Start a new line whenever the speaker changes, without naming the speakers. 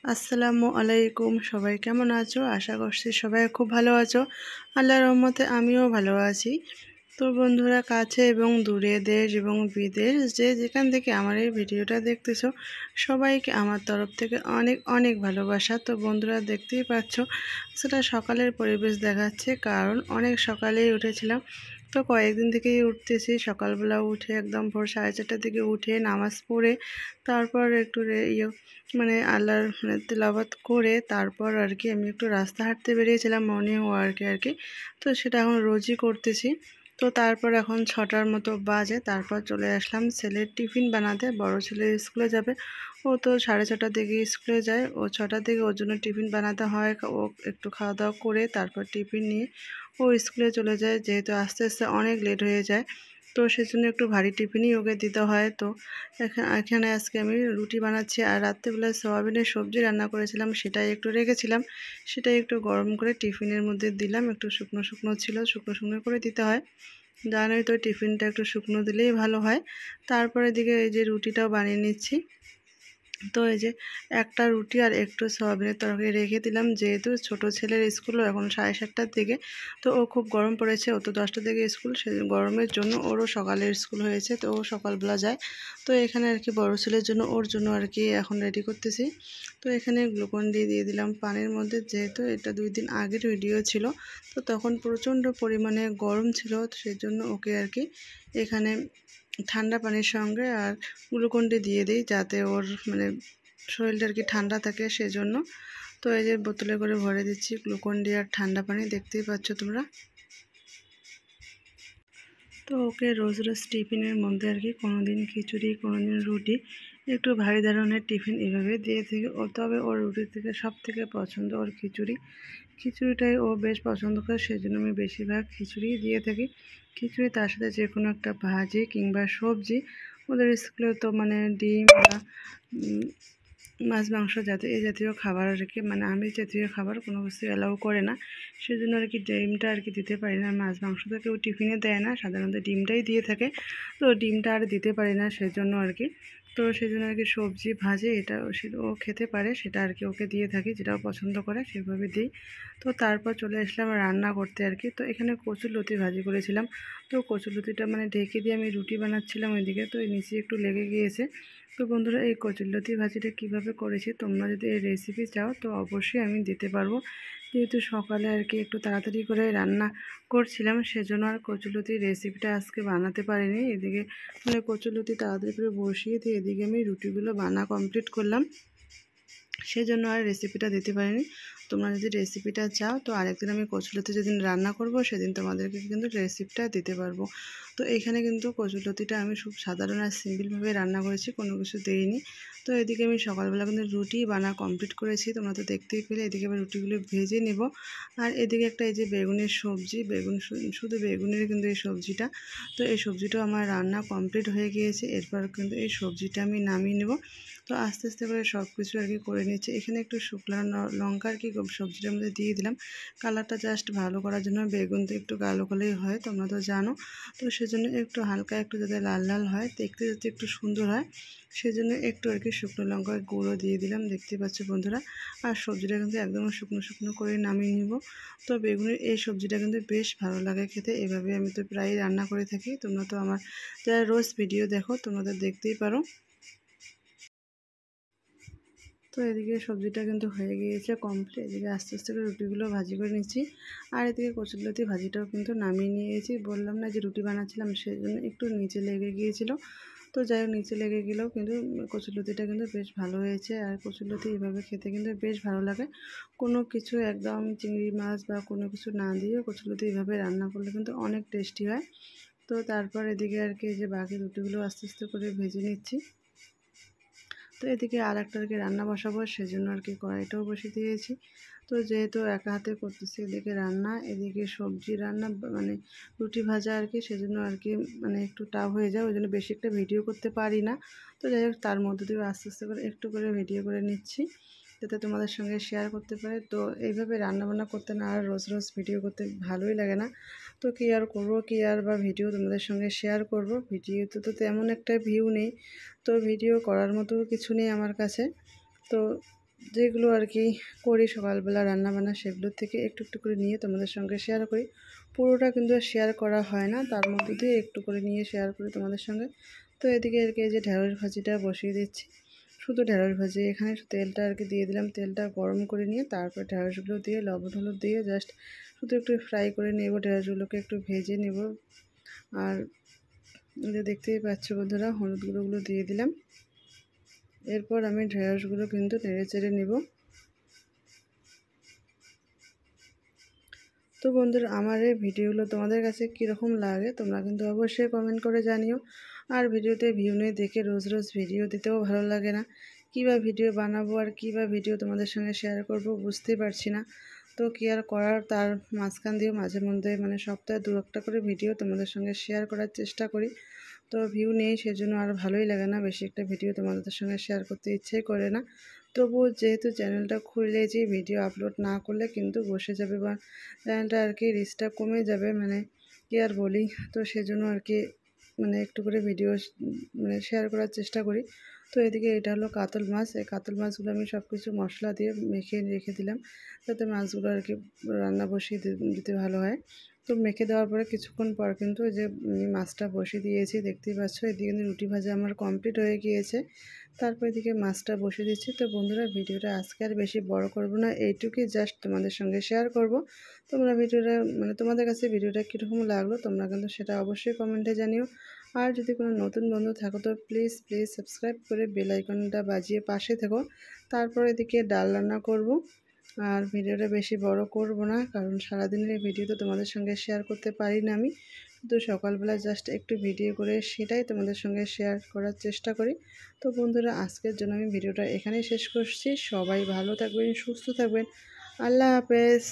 আসসালামু আলাইকুম। সবাই কেমন আছো? আশা করছি সবাই খুব ভালো আছো। আল্লাহর রহমতে আমিও ভালো আছি। তো বন্ধুরা, কাছে এবং দূরে, দেশ এবং বিদেশ, যে যেখান থেকে আমার এই ভিডিওটা দেখতেছো, সবাইকে আমার তরফ থেকে অনেক অনেক ভালোবাসা। তো বন্ধুরা, দেখতেই পাচ্ছ সেটা সকালের পরিবেশ দেখাচ্ছে, কারণ অনেক সকালেই উঠেছিলাম। তো কয়েকদিন থেকেই উঠতেছি, সকালবেলা উঠে একদম ভোর 4:30টার দিকে উঠে নামাজ পড়ে তারপর একটু আল্লাহর তেলাওয়াত করে তারপর আমি একটু রাস্তা হাঁটতে বেরিয়েছিলাম, মর্নিং ওয়ার্কে তো সেটা এখন রোজই করতেছি। তো তারপর এখন 6টার মতো বাজে, তারপর চলে আসলাম ছেলের টিফিন বানাতে। বড় ছেলে স্কুলে যাবে, ও তো 6:30টার দিকে স্কুলে যায়। ও 6টার দিকে ওর জন্য টিফিন বানাতে হয়। ও একটু খাওয়া দাওয়া করে তারপর টিফিন নিয়ে ও স্কুলে চলে যায়, যেহেতু আস্তে আস্তে অনেক লেট হয়ে যায়। তো সেজন্য একটু ভারী টিফিনই ওকে দিতে হয়। তো এখানে আজকে আমি রুটি বানাচ্ছি, আর রাত্রেবেলায় সয়াবিনের সবজি রান্না করেছিলাম, সেটাই একটু রেখেছিলাম। সেটাই একটু গরম করে টিফিনের মধ্যে দিলাম। একটু শুকনো শুকনো ছিল, শুকনো শুকনো করে দিতে হয়, জানোই তো টিফিনটা একটু শুকনো দিলেই ভালো হয়। তারপরে এদিকে এই যে রুটিটাও বানিয়ে নিচ্ছি। তো এই যে একটা রুটি আর একটু সয়াবিনের তরকারি রেখে দিলাম, যেহেতু ছোট ছেলের স্কুলও এখন 7:30টার দিকে। তো ও খুব গরম পড়েছে, ও তো 10টার দিকে স্কুল, সে গরমের জন্য ওরও সকালের স্কুল হয়েছে, তো ও সকালবেলা যায়। তো এখানে বড় ছেলের জন্য, ওর জন্য এখন রেডি করতেছি। তো এখানে গ্লুকন-ডি দিয়ে দিলাম পানির মধ্যে, যেহেতু এটা 2 দিন আগের ভিডিও ছিল। তো তখন প্রচণ্ড পরিমাণে গরম ছিল, তো সেজন্য ওকে এখানে ঠান্ডা পানির সঙ্গে আর গ্লুকন-ডি দিয়ে দিই, যাতে ওর শরীরটা ঠান্ডা থাকে সেজন্য। তো এই যে বোতলে করে ভরে দিচ্ছি গ্লুকন-ডি আর ঠান্ডা পানি, দেখতেই পাচ্ছ তোমরা। তো ওকে রোজ রোজ টিফিনের মধ্যে কোনো দিন খিচুড়ি, কোনো দিন রুটি, একটু ভারী ধরনের টিফিন এভাবে দিয়ে থেকে ও। তবে ওর রুটির থেকে সব থেকে পছন্দ ওর খিচুড়ি। খিচুড়িটাই ও বেশ পছন্দ করে, সেজন্য আমি বেশিরভাগ খিচুড়ি দিয়ে থাকি। খিচুড়ি তার সাথে যে কোনো একটা ভাজি কিংবা সবজি। ওদের স্কুলে তো ডিম বা মাছ মাংস জাতীয় এই জাতীয় খাবার আমিষ জাতীয় খাবার কোনো কিছু অ্যালাউ করে না। সেজন্য ডিমটা দিতে পারি না। মাছ মাংস তো কেউ টিফিনে দেয় না, সাধারণত ডিমটাই দিয়ে থাকে। তো ডিমটা আর দিতে পারি না সেজন্য তো সেজন্য সবজি ভাজি এটা ও খেতে পারে, সেটা ওকে দিয়ে থাকি, যেটাও পছন্দ করে সেভাবে দিই। তো তারপর চলে আসলাম রান্না করতে তো এখানে কচুরলতি ভাজি করেছিলাম। তো কচুরলতিটা ঢেকে দিয়ে আমি রুটি বানাচ্ছিলাম ওইদিকে, তো নিচে একটু লেগে গিয়েছে। তো বন্ধুরা, এই কচুরলতি ভাজিটা কিভাবে করেছি, তোমরা যদি এই রেসিপি চাও তো অবশ্যই আমি দিতে পারবো। যেহেতু সকালে একটু তাড়াতাড়ি করে রান্না করছিলাম, সেজন্য আর কচুরলতির রেসিপিটা আজকে বানাতে পারিনি। এদিকে কচুরলতি তাড়াতাড়ি করে বসিয়ে দিয়ে এদিকে আমি রুটিগুলো বানা কমপ্লিট করলাম, সেজন্য আর রেসিপিটা দিতে পারিনি। তোমরা যদি রেসিপিটা চাও তো আরেকদিন আমি কচুরলতি যেদিন রান্না করব সেদিন তোমাদেরকে কিন্তু রেসিপিটা দিতে পারবো। তো এখানে কিন্তু কচুরলতিটা আমি খুব সাধারণ আর সিম্পলভাবে রান্না করেছি, কোনো কিছু দিইনি। তো এদিকে আমি সকালবেলা কিন্তু রুটি বানা কমপ্লিট করেছি, তোমরা তো দেখতেই পেলে। এদিকে আমি রুটিগুলো ভেজে নেব, আর এদিকে একটা এই যে বেগুনের সবজি, শুধু বেগুনের কিন্তু এই সবজিটা। তো এই সবজিটাও আমার রান্না কমপ্লিট হয়ে গিয়েছে। এরপর কিন্তু এই সবজিটা আমি নামিয়ে নেব। তো আস্তে আস্তে করে সব কিছু করে নিচ্ছি। এখানে একটু শুকনো লঙ্কা সবজিটার মধ্যে দিয়ে দিলাম, কালারটা জাস্ট ভালো করার জন্য। বেগুন তো একটু কালো কালোই হয়, তোমরা তো জানো। তো সেজন্য একটু হালকা একটু যাতে লাল লাল হয়, দেখতে যাতে একটু সুন্দর হয়, সেজন্য একটু শুকনো লঙ্কার গুঁড়ো দিয়ে দিলাম, দেখতে পাচ্ছ বন্ধুরা। আর সবজিটা কিন্তু একদম শুকনো শুকনো করে নামিয়ে নিব। তো বেগুনের এই সবজিটা কিন্তু বেশ ভালো লাগে খেতে। এভাবে আমি তো প্রায়ই রান্না করে থাকি, তোমরা তো আমার যারা রোজ ভিডিও দেখো তোমরা তো দেখতেই পারো। তো এদিকে সবজিটা কিন্তু হয়ে গিয়েছে কমপ্লিট। এদিকে আস্তে আস্তে করে রুটিগুলো ভাজি করে নিচ্ছি, আর এদিকে কচুরলতি ভাজিটাও কিন্তু নামিয়ে নিয়েছি। বললাম না যে রুটি বানাচ্ছিলাম, সেই জন্য একটু নিচে লেগে গিয়েছিল। তো যাই হোক, নিচে লেগে গেলেও কিন্তু কচুরলতিটা কিন্তু বেশ ভালো হয়েছে। আর কচুরলতি এভাবে খেতে কিন্তু বেশ ভালো লাগে, কোনো কিছু একদম চিংড়ি মাছ বা কোনো কিছু না দিয়ে কচুরলতি এভাবে রান্না করলে কিন্তু অনেক টেস্টি হয়। তো তারপর এদিকে এই যে বাকি রুটিগুলো আস্তে আস্তে করে ভেজে নিচ্ছি। তো এদিকে আর একটা রান্না বসাবো, সেজন্য কড়াইটাও বসিয়ে দিয়েছি। তো যেহেতু একা হাতে করতেছি, এদিকে রান্না, এদিকে সবজি রান্না, রুটি ভাজা সেজন্য একটু টাফ হয়ে যায়, ওই জন্য বেশি একটা ভিডিও করতে পারি না। তো যাই হোক, তার মধ্যে দিয়ে আস্তে আস্তে করে একটু করে ভিডিও করে নিচ্ছি, যাতে তোমাদের সঙ্গে শেয়ার করতে পারে। তো এইভাবে রান্নাবান্না করতে না আর রোজ রোজ ভিডিও করতে ভালোই লাগে না। তো কী আর করবো, বা ভিডিও তোমাদের সঙ্গে শেয়ার করব। ভিডিওতে তো তেমন একটা ভিউ নেই, তো ভিডিও করার মতো কিছু নেই আমার কাছে। তো যেগুলো আর কি করি সকালবেলা রান্নাবান্না, সেগুলোর থেকে একটু একটু করে নিয়ে তোমাদের সঙ্গে শেয়ার করি। পুরোটা কিন্তু শেয়ার করা হয় না, তার মধ্যে দিয়ে একটু করে নিয়ে শেয়ার করি তোমাদের সঙ্গে। তো এদিকে আর কি এই যে ঢেঁড়স ভাজিটা বসিয়ে দিচ্ছি, শুধু ঢেঁড়স ভাজি। এখানে তেলটা আর কি দিয়ে দিলাম, তেলটা গরম করে নিয়ে তারপর ঢেঁড়সগুলো দিয়ে লবণ হলুদ দিয়ে জাস্ট শুধু একটু ফ্রাই করে নেব, ঢেঁড়সগুলোকে একটু ভেজে নেব। আর যে দেখতেই পাচ্ছ বন্ধুরা, হলুদ গুঁড়োগুলো দিয়ে দিলাম। এরপর আমি ঢেঁড়সগুলো কিন্তু নেড়ে চেড়ে নেব। তো বন্ধুরা, আমার এই ভিডিওগুলো তোমাদের কাছে কীরকম লাগে তোমরা কিন্তু অবশ্যই কমেন্ট করে জানিও। আর ভিডিওতে ভিউ নিয়ে দেখে রোজ রোজ ভিডিও দিতেও ভালো লাগে না, কী বা ভিডিও বানাবো আর কী বা ভিডিও তোমাদের সঙ্গে শেয়ার করব বুঝতেই পারছি না। তো কী আর করার, তার মাঝখান দিয়েও মাঝে মধ্যে মানে সপ্তাহে 2-1টা করে ভিডিও তোমাদের সঙ্গে শেয়ার করার চেষ্টা করি। তো ভিউ নেই সেজন্য আর ভালোই লাগে না, বেশি একটা ভিডিও তোমাদের সঙ্গে শেয়ার করতে ইচ্ছেই করে না। তবুও যেহেতু চ্যানেলটা খুলে যে ভিডিও আপলোড না করলে কিন্তু বসে যাবে বা চ্যানেলটা আর কি রিচটা কমে যাবে, মানে কি আর বলি। তো সেজন্য আর কি মানে একটু করে ভিডিও মানে শেয়ার করার চেষ্টা করি। তো এদিকে এটা হলো কাতল মাছ, এই কাতল মাছগুলো আমি সব কিছু মশলা দিয়ে মেখে রেখে দিলাম, যাতে মাছগুলো আর কি রান্না বসিয়ে দিতে ভালো হয়। তো মেখে দেওয়ার পরে কিছুক্ষণ পর কিন্তু যে মাছটা বসিয়ে দিয়েছি, দেখতেই পাচ্ছ। এদিকে কিন্তু রুটি ভাজা আমার কমপ্লিট হয়ে গিয়েছে, তারপর এদিকে মাছটা বসিয়ে দিচ্ছি। তো বন্ধুরা, ভিডিওটা আজকে আর বেশি বড় করব না, এইটুকুই জাস্ট তোমাদের সঙ্গে শেয়ার করব। তোমরা ভিডিওটা মানে তোমাদের কাছে ভিডিওটা কীরকম লাগলো তোমরা কিন্তু সেটা অবশ্যই কমেন্টে জানিও। আর যদি কোনো নতুন বন্ধু থাকো তো প্লিজ সাবস্ক্রাইব করে বেল আইকনটা বাজিয়ে পাশে থেকো। তারপর এদিকে ডাল রান্না করব। আর ভিডিওটা বেশি বড় করব না, কারণ সারাদিনের ভিডিও তো তোমাদের সঙ্গে শেয়ার করতে পারি না আমি, তো সকালবেলা জাস্ট একটু ভিডিও করে সেটাই তোমাদের সঙ্গে শেয়ার করার চেষ্টা করি। তো বন্ধুরা, আজকের জন্য আমি ভিডিওটা এখানেই শেষ করছি। সবাই ভালো থাকবেন, সুস্থ থাকবেন। আল্লাহ হাফেজ।